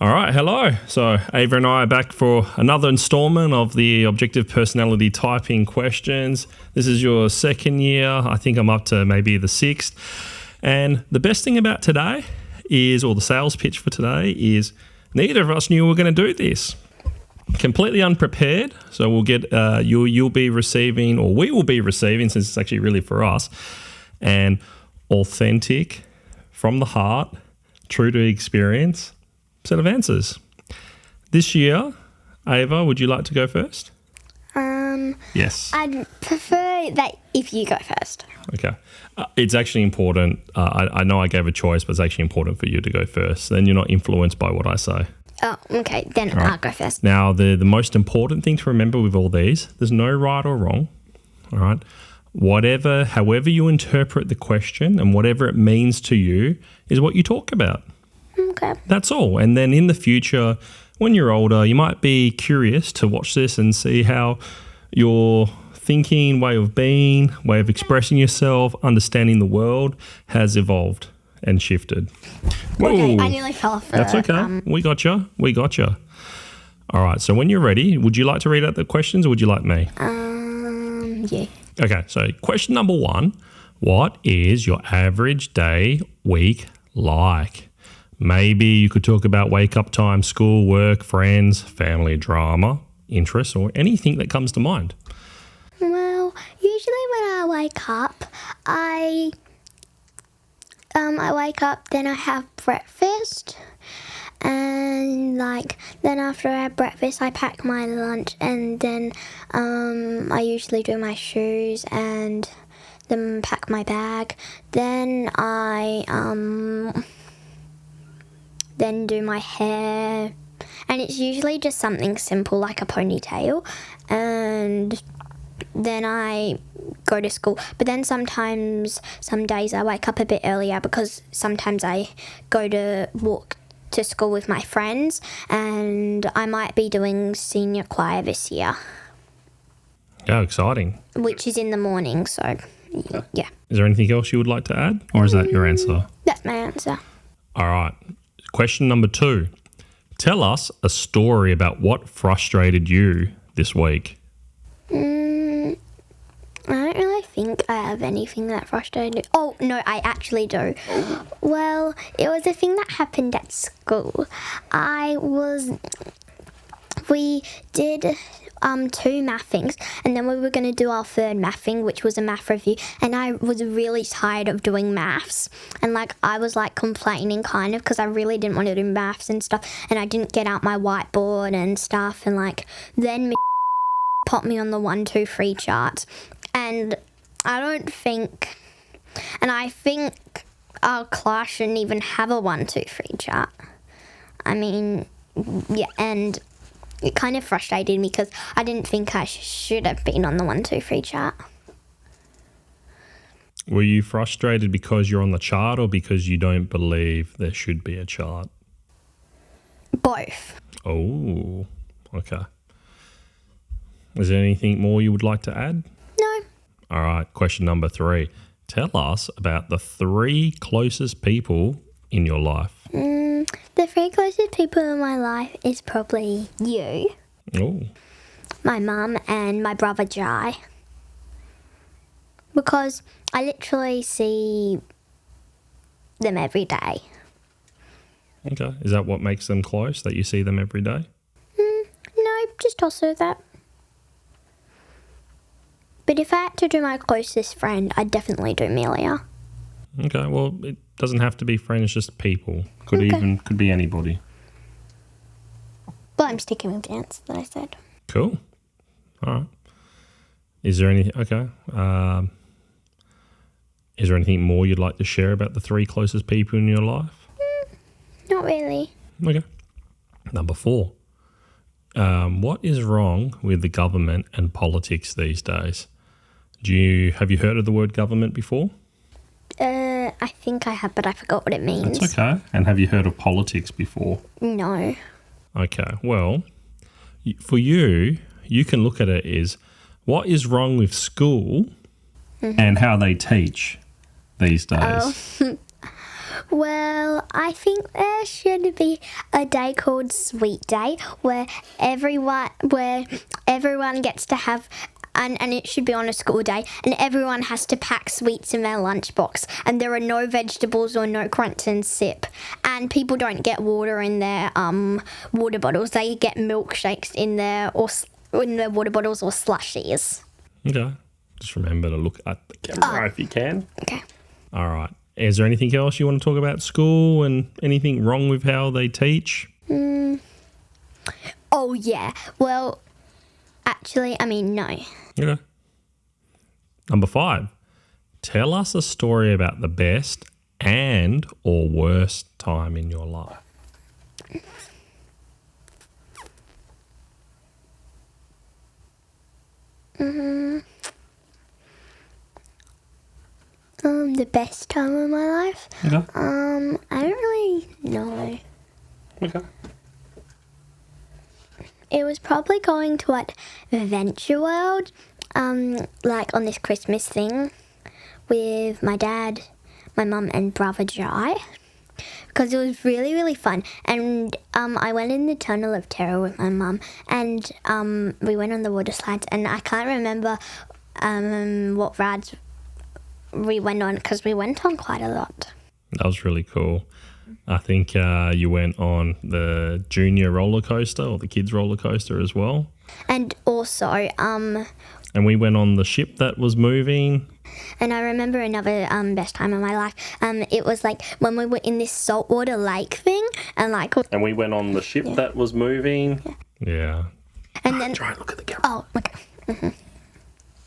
All right, hello. So Ava and I are back for another installment of the Objective Personality Typing questions. This is your second year. I think I'm up to maybe the sixth. And the best thing about today is, or the sales pitch for today is, neither of us knew we were going to do this. Completely unprepared. So we'll get, you'll be receiving, or we will be receiving, since it's actually really for us, an authentic, from the heart, true to experience set of answers. This year, Ava, would you like to go first? Yes. I'd prefer that if you go first. Okay. It's actually important. I know I gave a choice, but it's actually important for you to go first. Then you're not influenced by what I say. Oh, okay. Then All right. I'll go first. Now, the most important thing to remember with all these, there's no right or wrong. All right. However you interpret the question and whatever it means to you is what you talk about. Okay. That's all. And then in the future, when you're older, you might be curious to watch this and see how your thinking, way of being, way of expressing yourself, understanding the world has evolved and shifted. Okay, Whoa. I nearly fell off. That's okay. We got you. All right. So when you're ready, would you like to read out the questions or would you like me? Yeah. Okay. So question number 1, what is your average day, week like? Maybe you could talk about wake up time, school, work, friends, family drama, interests, or anything that comes to mind. Well, usually when I wake up, I wake up, then I have breakfast, and then after I have breakfast, I pack my lunch, and then I usually do my shoes and then pack my bag. Then I then do my hair, and it's usually just something simple like a ponytail, and then I go to school. But then sometimes, some days I wake up a bit earlier because sometimes I go to walk to school with my friends, and I might be doing senior choir this year. Yeah, exciting. Which is in the morning, so yeah. Is there anything else you would like to add, or is that your answer? That's my answer. All right. Question number 2. Tell us a story about what frustrated you this week. I don't really think I have anything that frustrated. Oh, no, I actually do. Well, it was a thing that happened at school. We did 2 math things, and then we were going to do our third math thing, which was a math review, and I was really tired of doing maths, and I was complaining kind of because I really didn't want to do maths and stuff, and I didn't get out my whiteboard and stuff, and then popped me on the 1, 2, 3 chart, and I think our class shouldn't even have a 1, 2, 3 chart. I mean, yeah, and it kind of frustrated me because I didn't think I should have been on the 1, 2, 3 chart. Were you frustrated because you're on the chart or because you don't believe there should be a chart? Both. Oh, okay. Is there anything more you would like to add? No. All right, question number 3. Tell us about the 3 closest people in your life. The 3 closest people in my life is probably you, Oh. my mum, and my brother Jai. Because I literally see them every day. Okay. Is that what makes them close, that you see them every day? No, just also that. But if I had to do my closest friend, I'd definitely do Melia. Okay, well, it doesn't have to be friends, just people. Could be anybody. But I'm sticking with the answer that I said. Cool. All right. Is there anything more you'd like to share about the 3 closest people in your life? Not really. Okay. Number 4. What is wrong with the government and politics these days? Have you heard of the word government before? I think I have, but I forgot what it means. That's okay. And have you heard of politics before? No. Okay. Well, for you can look at it as what is wrong with school and how they teach these days. Well, I think there should be a day called Sweet Day where everyone gets to have and it should be on a school day, and everyone has to pack sweets in their lunchbox, and there are no vegetables or no crunch and sip, and people don't get water in their water bottles. They get milkshakes in their water bottles or slushies. Okay. Just remember to look at the camera if you can. Okay. All right. Is there anything else you want to talk about school and anything wrong with how they teach? Oh, yeah. Well, actually, no. Okay. Number 5. Tell us a story about the best and or worst time in your life. The best time of my life? Okay. I don't really know. Okay. It was probably going to Adventure World, like on this Christmas thing with my dad, my mum and brother Jai, because it was really, really fun. And I went in the Tunnel of Terror with my mum, and we went on the water slides, and I can't remember what rides we went on because we went on quite a lot. That was really cool. I think you went on the junior roller coaster or the kids roller coaster as well. And also, and we went on the ship that was moving. And I remember another best time of my life. It was like when we were in this saltwater lake thing, and we went on the ship that was moving. Yeah. And then try and look at the camera. Oh, okay. Mm-hmm.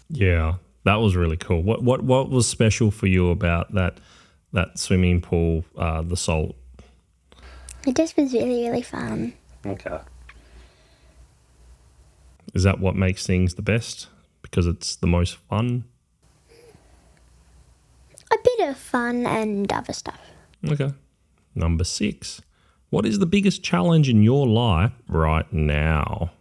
Yeah, that was really cool. What was special for you about that swimming pool, the salt? It just was really, really fun. Okay. Is that what makes things the best? Because it's the most fun? A bit of fun and other stuff. Okay. Number 6. What is the biggest challenge in your life right now?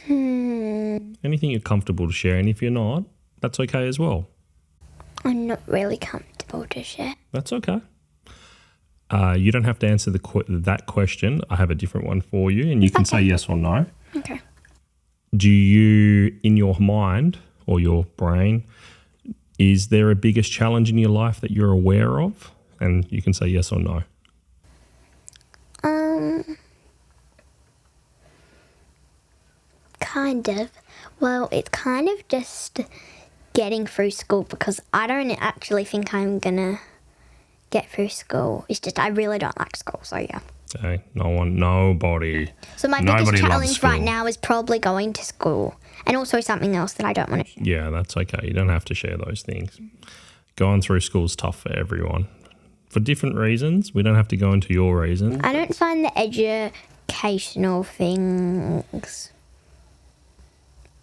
Anything you're comfortable to share, and if you're not, that's okay as well. I'm not really comfortable to share. That's okay. You don't have to answer that question. I have a different one for you, and you can say yes or no. Okay. Do you, in your mind or your brain, is there a biggest challenge in your life that you're aware of? And you can say yes or no. Kind of. Well, it's kind of just getting through school because I don't actually think I'm gonna get through school. It's just I really don't like school, so yeah. Okay, nobody. So my biggest challenge right now is probably going to school, and also something else that I don't want to share. Yeah, that's okay. You don't have to share those things. Going through school is tough for everyone. For different reasons. We don't have to go into your reasons. I don't find the educational things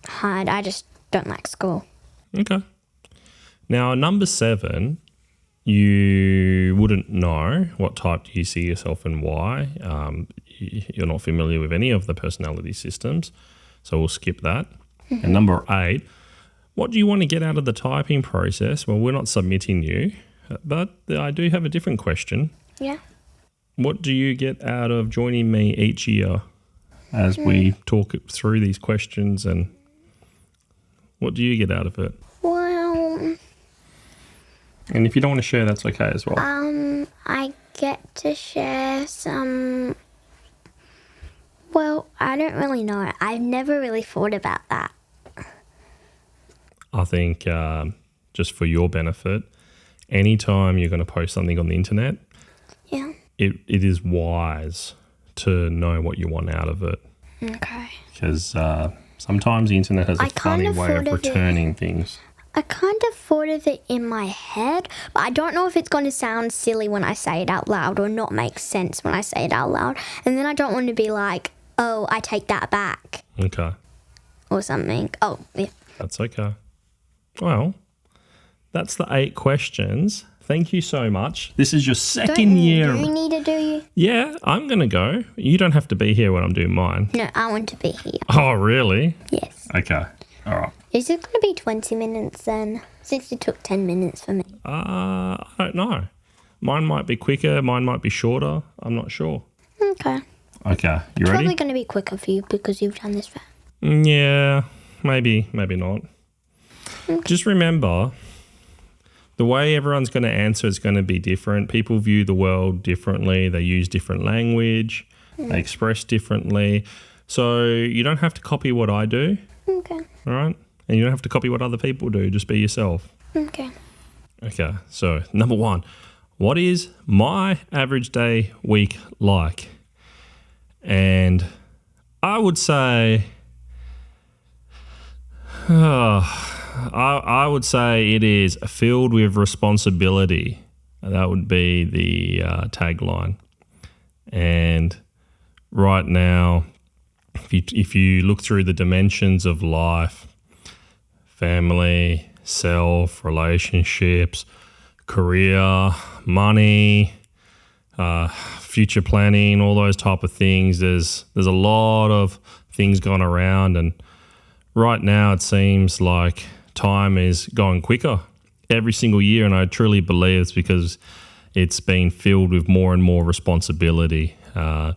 hard. I just don't like school. Okay. Now, number 7, you wouldn't know what type do you see yourself and why. You're not familiar with any of the personality systems, so we'll skip that. Mm-hmm. And number 8, what do you want to get out of the typing process? Well, we're not submitting you, but I do have a different question. Yeah. What do you get out of joining me each year as we talk through these questions, and what do you get out of it? Well, and if you don't want to share, that's okay as well. I get to share some. Well, I don't really know. I've never really thought about that. I think just for your benefit, anytime you're going to post something on the internet, yeah, it is wise to know what you want out of it. Okay. Because sometimes the internet has a funny way of returning things. I kind of thought of it in my head, but I don't know if it's going to sound silly when I say it out loud or not make sense when I say it out loud. And then I don't want to be like, oh, I take that back. Okay. Or something. Oh, yeah. That's okay. Well, that's the 8 questions. Thank you so much. This is your second year. Do you need to do you? Yeah, I'm going to go. You don't have to be here when I'm doing mine. No, I want to be here. Oh, really? Yes. Okay. All right. Is it going to be 20 minutes then? Since it took 10 minutes for me. I don't know. Mine might be quicker. Mine might be shorter. I'm not sure. Okay. Okay, you It's ready? probably going to be quicker for you because you've done this fast. Yeah, maybe not. Okay. Just remember, the way everyone's going to answer is going to be different. People view the world differently. They use different language. They express differently. So you don't have to copy what I do, Okay. all right? And you don't have to copy what other people do. Just be yourself. Okay. Okay, so number 1, what is my average day week like? And I would say, I would say it is filled with responsibility. That would be the tagline. And right now, if you look through the dimensions of life, family, self, relationships, career, money, future planning, all those type of things, there's a lot of things going around, and right now it seems like time is going quicker every single year, and I truly believe it's because it's been filled with more and more responsibility. I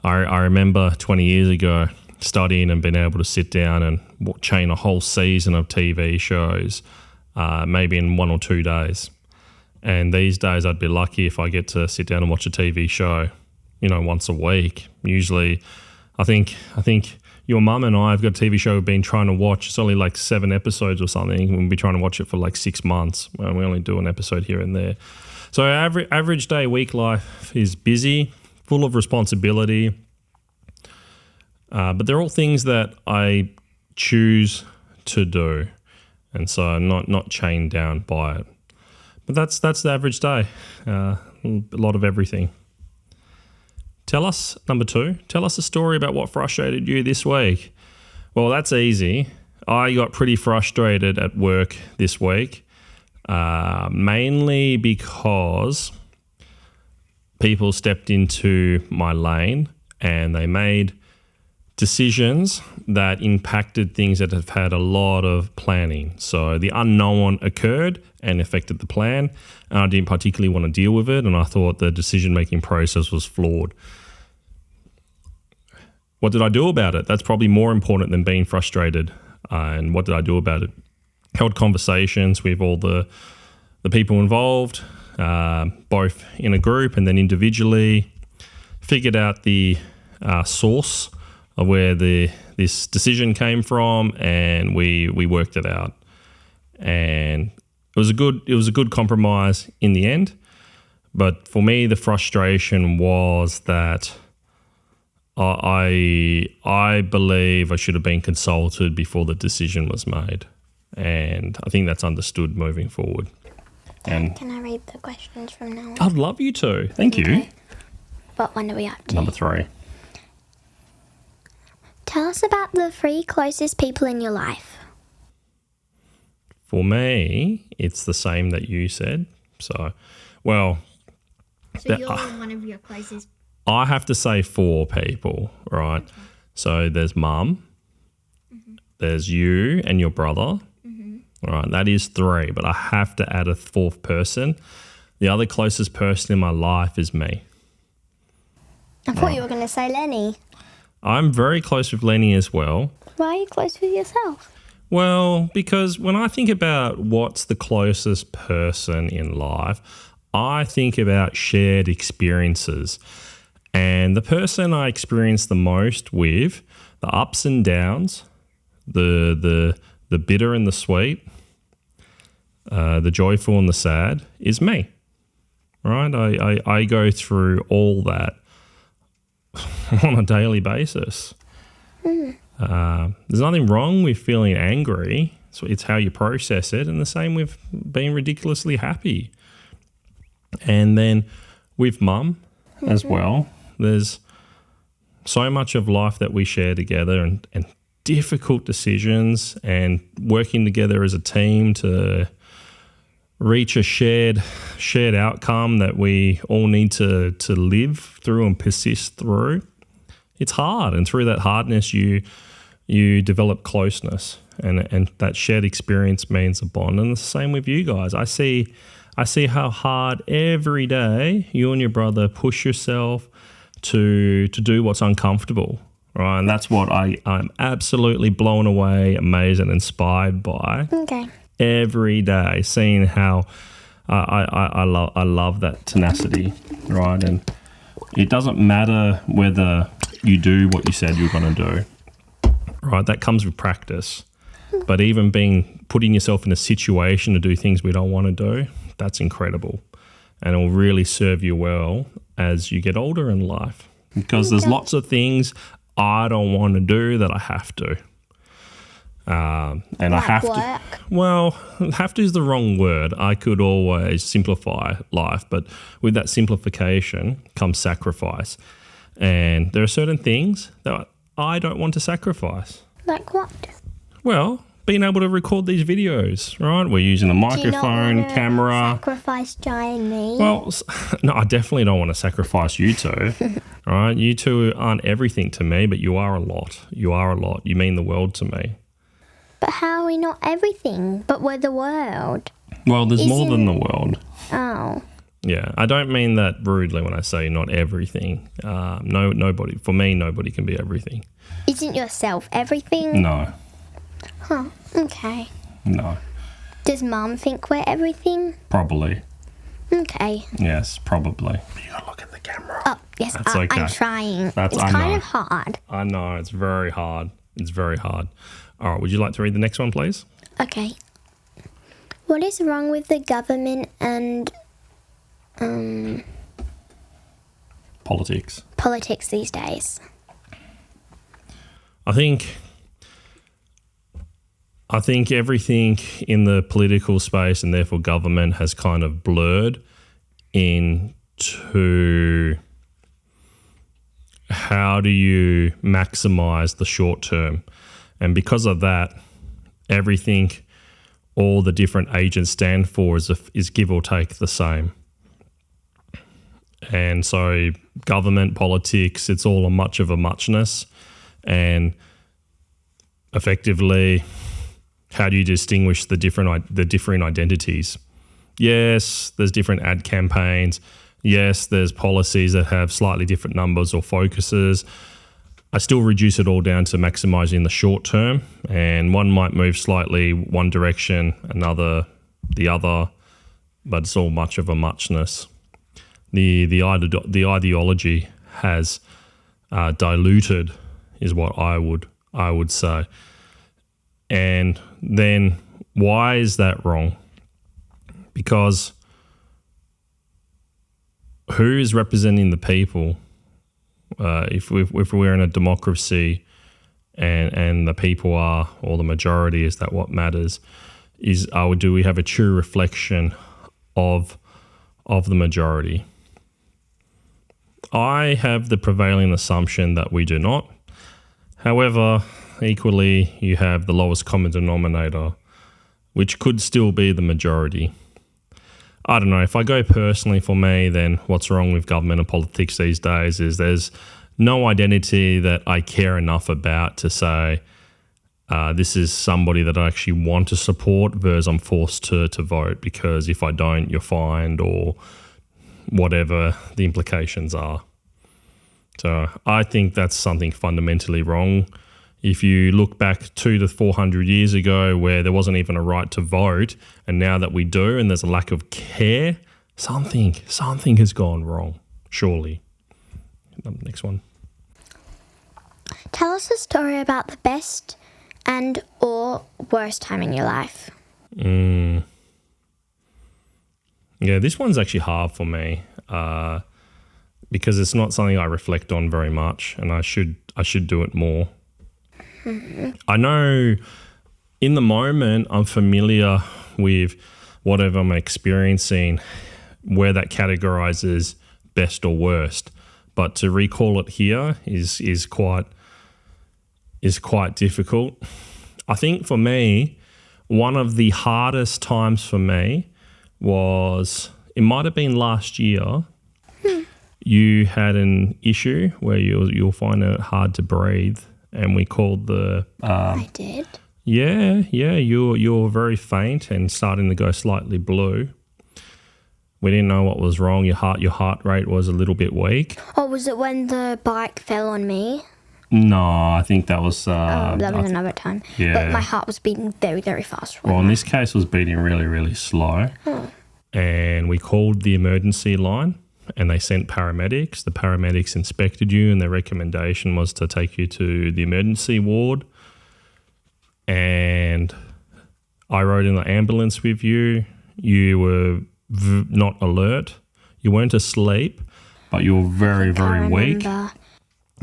remember 20 years ago studying and being able to sit down and chain a whole season of TV shows, maybe in 1 or 2 days. And these days I'd be lucky if I get to sit down and watch a TV show, once a week. Usually, I think your mum and I have got a TV show we've been trying to watch. It's only like 7 episodes or something. We'll be trying to watch it for like 6 months. We only do an episode here and there. So average day week life is busy, full of responsibility. But they're all things that I choose to do. And so I'm not chained down by it. But that's the average day. A lot of everything. Number 2, tell us a story about what frustrated you this week. Well, that's easy. I got pretty frustrated at work this week, mainly because people stepped into my lane and they made decisions that impacted things that have had a lot of planning. So the unknown occurred and affected the plan, and I didn't particularly want to deal with it, and I thought the decision-making process was flawed. What did I do about it? That's probably more important than being frustrated. And what did I do about it? Held conversations with all the people involved, both in a group and then individually. Figured out the source of where this decision came from, and we worked it out. And it was a good compromise in the end. But for me, the frustration was that I believe I should have been consulted before the decision was made, and I think that's understood moving forward. And can I read the questions from now on? I'd love you to. Thank you. What one are we up to? Number 3. Tell us about the 3 closest people in your life. For me, it's the same that you said. So you're one of your closest. I have to say 4 people, right? Okay. So there's mum, there's you and your brother. All right, that is 3, but I have to add a 4th person. The other closest person in my life is me. I thought you were going to say Lenny. I'm very close with Lenny as well. Why are you close with yourself? Well, because when I think about what's the closest person in life, I think about shared experiences. And the person I experience the most with, the ups and downs, the bitter and the sweet, the joyful and the sad, is me. Right? I go through all that on a daily basis. There's nothing wrong with feeling angry. It's how you process it, and the same with being ridiculously happy. And then with mum as well, there's so much of life that we share together, and difficult decisions, and working together as a team to reach a shared outcome that we all need to live through and persist through. It's hard, and through that hardness you develop closeness, and that shared experience means a bond. And the same with you guys. I see I see how hard every day you and your brother push yourself to do what's uncomfortable, right? And that's what I'm absolutely blown away, amazed, and inspired by. Okay. Every day, seeing how I love that tenacity, right? And it doesn't matter whether you do what you said you're going to do, right? That comes with practice. But even putting yourself in a situation to do things we don't want to do, that's incredible. And it will really serve you well as you get older in life. Because there's lots of things I don't want to do that I have to. And like I have work. to. Well, have to is the wrong word. I could always simplify life, but with that simplification comes sacrifice. And there are certain things that I don't want to sacrifice. Like what? Well, being able to record these videos, right? We're using a microphone, camera. Sacrifice Jai and me. Well, no, I definitely don't want to sacrifice you two. Right? You two aren't everything to me, but you are a lot. You are a lot. You mean the world to me. But how are we not everything? But we're the world. Well, there's more than the world. Oh. Yeah, I don't mean that rudely when I say not everything. Nobody. For me, nobody can be everything. Isn't yourself everything? No. Huh. Okay. No. Does Mum think we're everything? Probably. Okay. Yes, probably. You gotta look at the camera. Oh, yes. That's okay. I'm trying. I it's kind know. of hard. I know, it's very hard. It's very hard. All right, would you like to read the next one, please? Okay. What is wrong with the government and Politics these days? I think everything in the political space and therefore government has kind of blurred into how do you maximize the short term. And because of that, everything all the different agents stand for is give or take the same. And so government, politics, it's all much of a muchness. And effectively, how do you distinguish the differing identities? Yes, there's different ad campaigns. Yes, there's policies that have slightly different numbers or focuses. I still reduce it all down to maximizing the short term, and one might move slightly one direction, another the other, but it's all much of a muchness. The ideology has diluted, is what I would say. And then why is that wrong? Because who is representing the people? If we're in a democracy and the people are, or the majority, is that what matters? Do we have a true reflection of the majority? I have the prevailing assumption that we do not. However, equally, you have the lowest common denominator, which could still be the majority. I don't know. If I go personally for me, then what's wrong with government and politics these days is there's no identity that I care enough about to say this is somebody that I actually want to support versus I'm forced to vote, because if I don't, you're fined or whatever the implications are. So I think that's something fundamentally wrong. If you look back 200 to 400 years ago where there wasn't even a right to vote, and now that we do and there's a lack of care, something has gone wrong, surely. Next one. Tell us a story about the best and or worst time in your life. Yeah, this one's actually hard for me because it's not something I reflect on very much, and I should do it more. I know in the moment I'm familiar with whatever I'm experiencing, where that categorizes best or worst, but to recall it here is quite difficult. I think for me, one of the hardest times for me was, it might have been last year. You had an issue where you'll find it hard to breathe. And we called the... I did? Yeah, you were very faint and starting to go slightly blue. We didn't know what was wrong. Your heart rate was a little bit weak. Oh, was it when the bike fell on me? No, I think that was... that was another time. Yeah. But my heart was beating very, very fast. Well, in this case, it was beating really, really slow. And we called the emergency line and they sent paramedics. The paramedics inspected you and their recommendation was to take you to the emergency ward. And I rode in the ambulance with you. You were not alert. You weren't asleep, but you were very, very weak.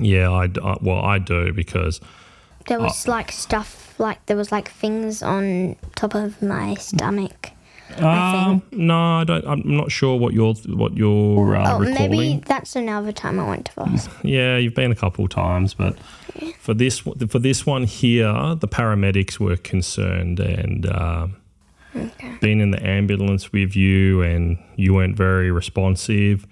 Yeah, I do because... There was there was things on top of my stomach. I think. No, I don't. I'm not sure what you're recalling. Maybe that's another time I went to the hospital. Yeah, you've been a couple of times, but for this one here, the paramedics were concerned and being in the ambulance with you, and you weren't very responsive.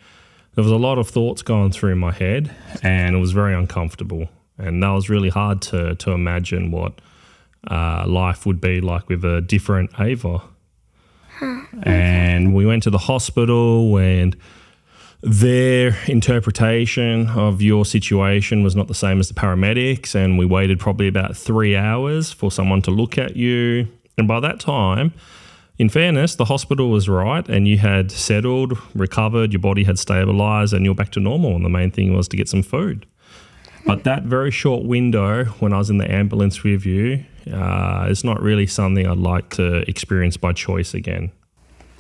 There was a lot of thoughts going through my head, and it was very uncomfortable. And that was really hard to imagine what life would be like with a different Ava. And we went to the hospital and their interpretation of your situation was not the same as the paramedics, and we waited probably about 3 hours for someone to look at you. And by that time, in fairness, the hospital was right and you had settled, recovered, your body had stabilised and you're back to normal, and the main thing was to get some food. But that very short window when I was in the ambulance with you is not really something I'd like to experience by choice again.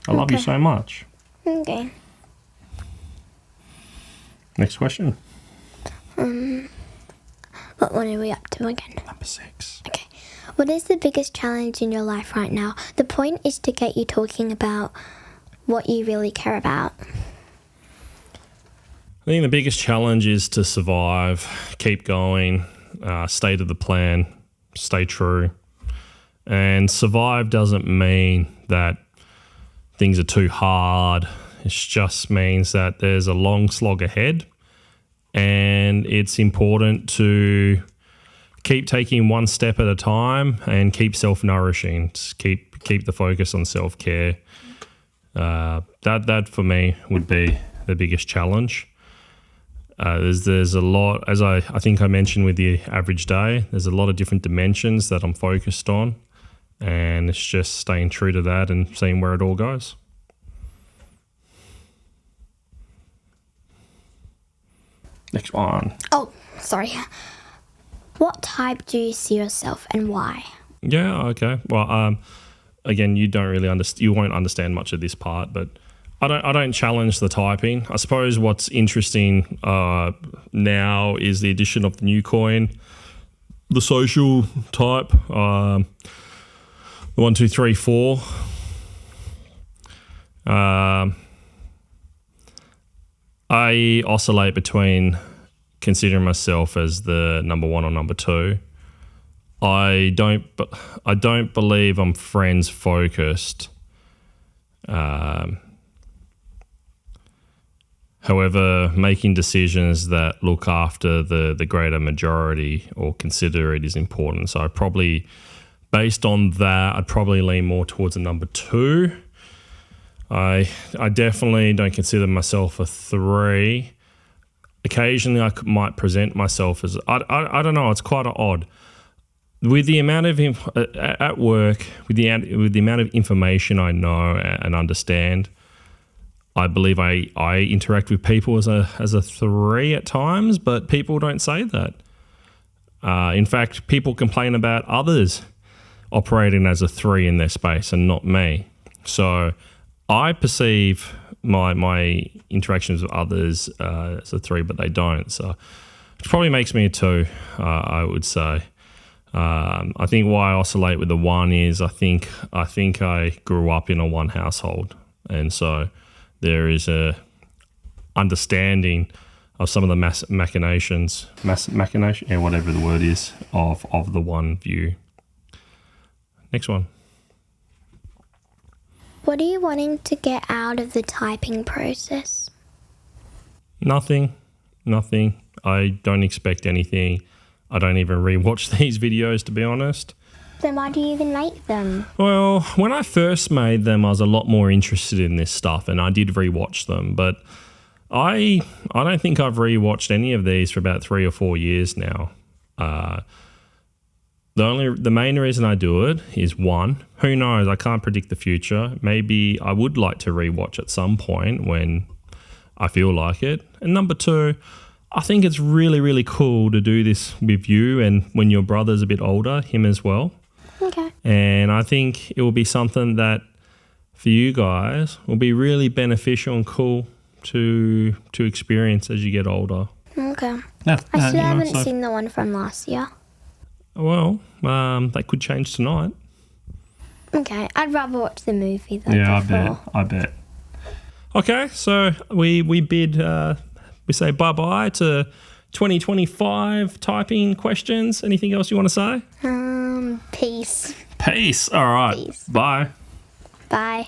I love you so much. Okay. Next question. What one are we up to again? Number 6. Okay. What is the biggest challenge in your life right now? The point is to get you talking about what you really care about. I think the biggest challenge is to survive, keep going, stay to the plan, stay true. And survive doesn't mean that things are too hard. It just means that there's a long slog ahead, and it's important to keep taking one step at a time and keep self-nourishing. Just keep the focus on self-care. That for me would be the biggest challenge. There's a lot, as I think I mentioned with the average day, there's a lot of different dimensions that I'm focused on, and it's just staying true to that and seeing where it all goes. Next one. Oh, sorry. What type do you see yourself and why? Yeah, okay. Well, again, you won't understand much of this part, but I don't challenge the typing. I suppose what's interesting now is the addition of the new coin, the social type, the 1, 2, 3, 4. I oscillate between considering myself as the number 1 or number 2. I don't believe I'm friends focused. However, making decisions that look after the greater majority or consider it is important. So I probably, based on that, I'd probably lean more towards a number 2. I definitely don't consider myself a 3. Occasionally I might present myself as, I don't know, it's quite odd. With the amount of, at work, with the amount of information I know and understand, I believe I interact with people as a 3 at times, but people don't say that. In fact, people complain about others operating as a 3 in their space and not me. So I perceive my interactions with others as a 3, but they don't. So it probably makes me a 2, I would say. I think why I oscillate with the 1 is I think I grew up in a 1 household, and so there is a understanding of some of the machinations, whatever the word is, of the 1 view. Next one. What are you wanting to get out of the typing process? Nothing. I don't expect anything. I don't even rewatch these videos, to be honest. Then why do you even make them? Well, when I first made them, I was a lot more interested in this stuff, and I did rewatch them. But I don't think I've rewatched any of these for about 3 or 4 years now. The main reason I do it is, one, who knows? I can't predict the future. Maybe I would like to rewatch at some point when I feel like it. And number two, I think it's really, really cool to do this with you and when your brother's a bit older, him as well. Okay. And I think it will be something that for you guys will be really beneficial and cool to experience as you get older. Okay. Yeah, I still haven't so- seen the one from last year. Well, that could change tonight. Okay, I'd rather watch the movie than Yeah, before. I bet. Okay, so we say bye-bye to 2025 typing questions. Anything else you want to say? Peace. Peace. All right. Peace. Bye. Bye.